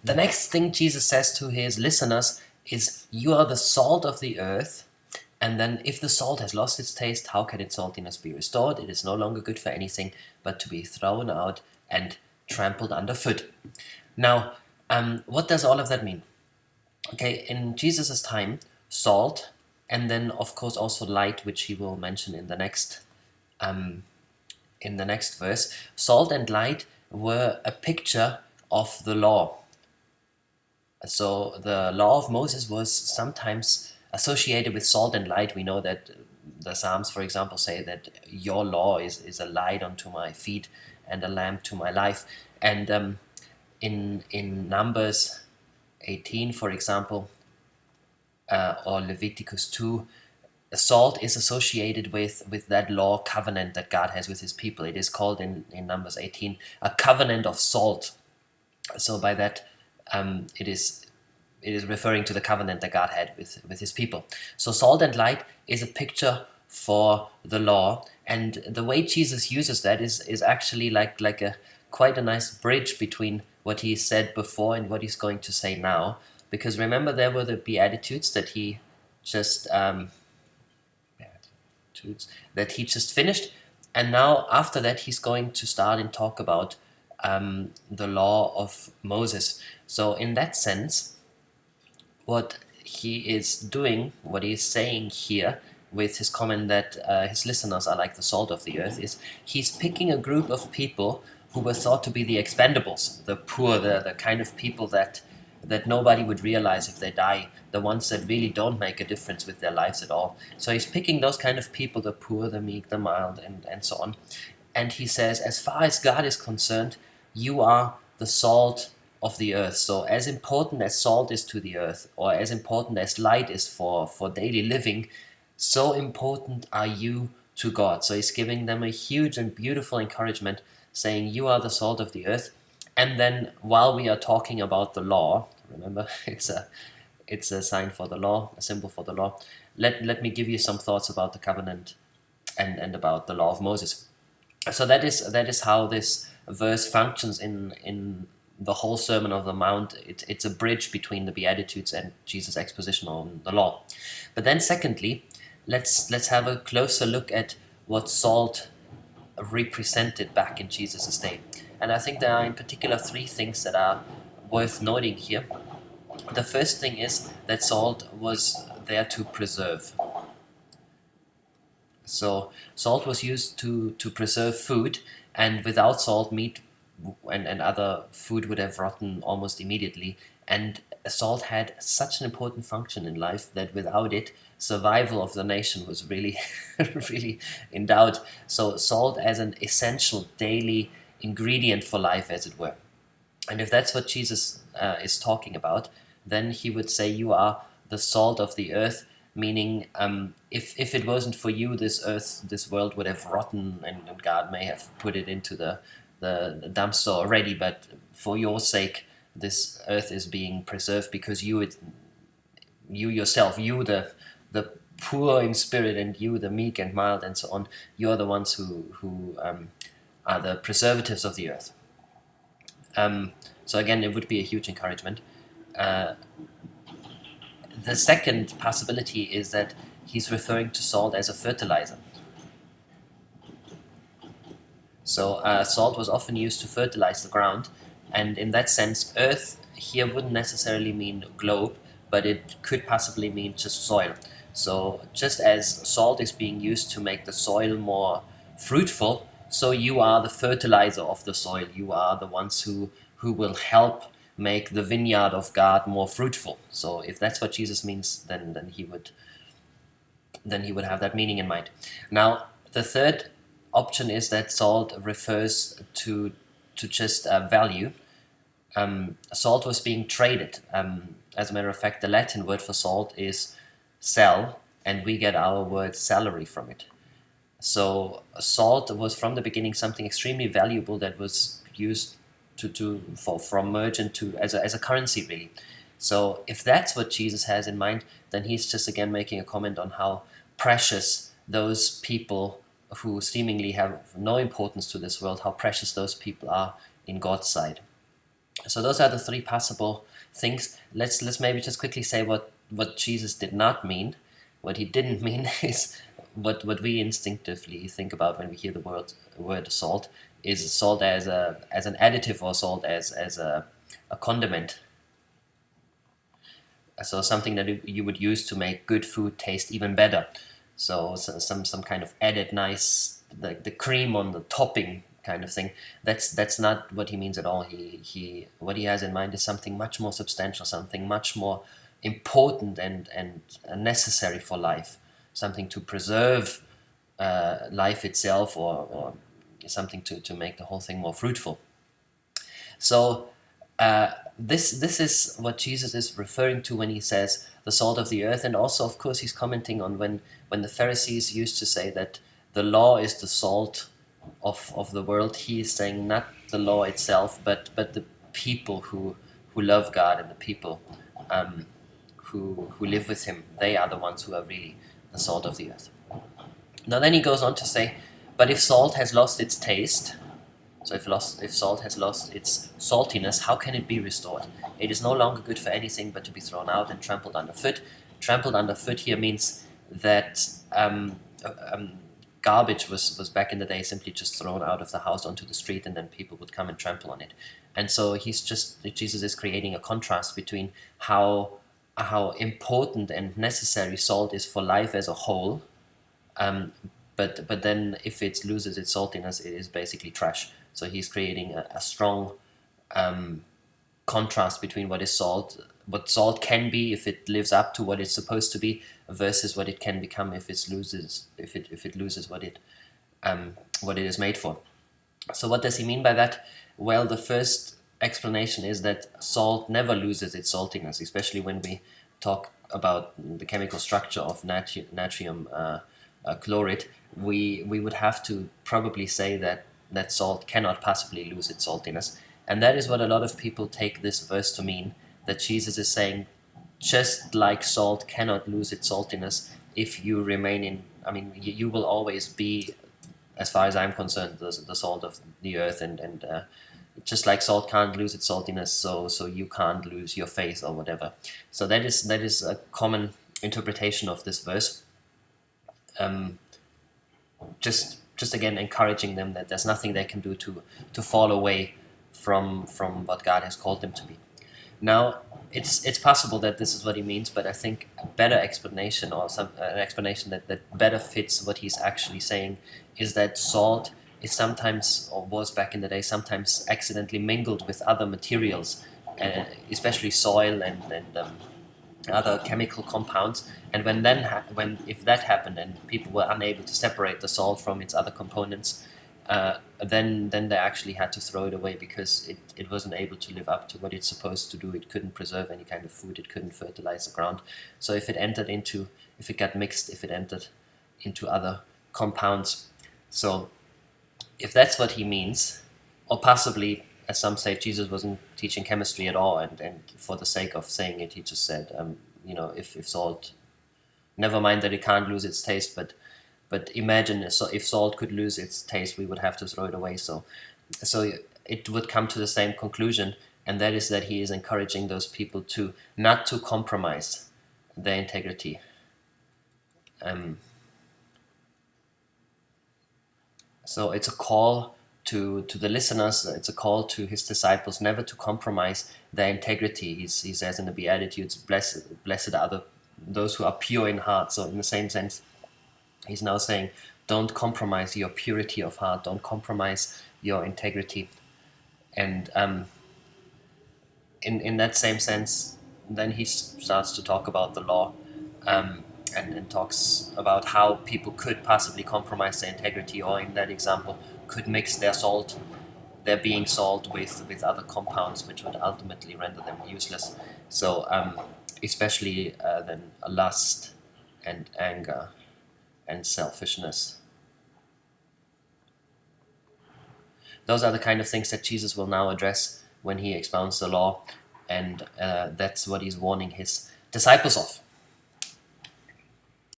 The next thing Jesus says to his listeners is, "You are the salt of the earth." And then, if the salt has lost its taste, how can its saltiness be restored? It is no longer good for anything but to be thrown out and trampled underfoot. Now, what does all of that mean? Okay, in Jesus' time, salt, and then of course also light, which he will mention um, in the next verse. Salt and light were a picture of the law. So the law of Moses was sometimes associated with salt and light. We know that the Psalms, for example, say that your law is a light unto my feet and a lamp to my life. And in Numbers 18, for example, or Leviticus 2, salt is associated with that law covenant that God has with his people. It is called in Numbers 18 a covenant of salt. So by that, it is referring to the covenant that God had with his people. So salt and light is a picture for the law, and the way Jesus uses that is actually like a quite a nice bridge between what he said before and what he's going to say now. Because remember, there were the Beatitudes that he just finished, and now after that he's going to start and talk about the law of Moses. So in that sense, what he is doing, what he is saying here with his comment that his listeners are like the salt of the earth, is he's picking a group of people who were thought to be the expendables, the poor, the kind of people that nobody would realize if they die, the ones that really don't make a difference with their lives at all. So he's picking those kind of people, the poor, the meek, the mild, and so on. And he says, as far as God is concerned, you are the salt of the earth. So as important as salt is to the earth, or as important as light is for daily living, so important are you to God. So he's giving them a huge and beautiful encouragement, saying, you are the salt of the earth. And then while we are talking about the law, remember, it's a sign for the law, a symbol for the law. Let me give you some thoughts about the covenant and about the law of Moses. So that is how this verse functions in the whole Sermon on the Mount. It's a bridge between the Beatitudes and Jesus' exposition on the law. But then secondly, let's have a closer look at what salt represented back in Jesus' day. And I think there are in particular three things that are worth noting here. The first thing is that salt was there to preserve. So salt was used to preserve food, and without salt, meat and other food would have rotten almost immediately. And salt had such an important function in life that without it, survival of the nation was really, really in doubt. So salt as an essential daily ingredient for life, as it were. And if that's what Jesus is talking about, then he would say, you are the salt of the earth, meaning if it wasn't for you, this earth, this world would have rotten, and God may have put it into the dumpster already, but for your sake, this earth is being preserved because you yourself, you the poor in spirit, and you the meek and mild and so on, you are the ones who are the preservatives of the earth. So again, it would be a huge encouragement. Uh, the second possibility is that he's referring to salt as a fertilizer. So salt was often used to fertilize the ground, and in that sense, earth here wouldn't necessarily mean globe, but it could possibly mean just soil. So just as salt is being used to make the soil more fruitful, so you are the fertilizer of the soil. You are the ones who will help make the vineyard of God more fruitful. So if that's what Jesus means, then he would have that meaning in mind. Now, the third option is that salt refers to just value. Salt was being traded. As a matter of fact, the Latin word for salt is sal, and we get our word salary from it. So salt was from the beginning something extremely valuable that was used from merchant to as a currency, really. So if that's what Jesus has in mind, then he's just again making a comment on how precious those people who seemingly have no importance to this world, how precious those people are in God's sight. So those are the three possible things. Let's maybe just quickly say what Jesus did not mean. What he didn't mean is what we instinctively think about when we hear the word salt, is salt as an additive, or salt as a condiment. So something that you would use to make good food taste even better. So some kind of added nice, like the cream on the topping kind of thing. That's not what he means at all. He what he has in mind is something much more substantial, something much more important and necessary for life, something to preserve life itself, or something to make the whole thing more fruitful. So this is what Jesus is referring to when he says the salt of the earth, and also, of course, he's commenting on when the Pharisees used to say that the law is the salt of the world. He is saying not the law itself, but the people who love God, and the people who live with Him. They are the ones who are really the salt of the earth. Now then he goes on to say, but if salt has lost its taste, so if salt has lost its saltiness, how can it be restored? It is no longer good for anything but to be thrown out and trampled underfoot. Trampled underfoot here means that garbage was back in the day simply just thrown out of the house onto the street, and then people would come and trample on it. And so Jesus is creating a contrast between how important and necessary salt is for life as a whole, but then if it loses its saltiness, it is basically trash. So he's creating a strong contrast between what salt can be if it lives up to what it's supposed to be, versus what it can become if it loses what it is made for. So what does he mean by that? Well, the first explanation is that salt never loses its saltiness, especially when we talk about the chemical structure of natrium chloride. We would have to probably say that salt cannot possibly lose its saltiness. And that is what a lot of people take this verse to mean, that Jesus is saying, just like salt cannot lose its saltiness if you remain in, you will always be, as far as I'm concerned, the salt of the earth, and just like salt can't lose its saltiness, so you can't lose your faith or whatever. So that is a common interpretation of this verse. Just again encouraging them that there's nothing they can do to fall away from what God has called them to be. Now, it's possible that this is what he means, but I think a better explanation, or an explanation that better fits what he's actually saying, is that salt is sometimes, or was back in the day, sometimes accidentally mingled with other materials, especially soil and other chemical compounds. And if that happened and people were unable to separate the salt from its other components, then they actually had to throw it away, because it wasn't able to live up to what it's supposed to do. It couldn't preserve any kind of food. It couldn't fertilize the ground. So if it got mixed, if it entered into other compounds. So if that's what he means, or possibly, as some say, Jesus wasn't teaching chemistry at all, and for the sake of saying it, he just said, if salt, never mind that it can't lose its taste, but imagine if salt could lose its taste, we would have to throw it away. So it would come to the same conclusion, and that is that he is encouraging those people to not to compromise their integrity. So it's a call to the listeners, it's a call to his disciples never to compromise their integrity. He says in the Beatitudes, blessed are those who are pure in heart. So in the same sense, he's now saying, don't compromise your purity of heart, don't compromise your integrity. And in that same sense, then he starts to talk about the law, and talks about how people could possibly compromise their integrity, or in that example, could mix their being salt with other compounds, which would ultimately render them useless. So especially then lust and anger and selfishness. Those are the kind of things that Jesus will now address when he expounds the law, and that's what he's warning his disciples of.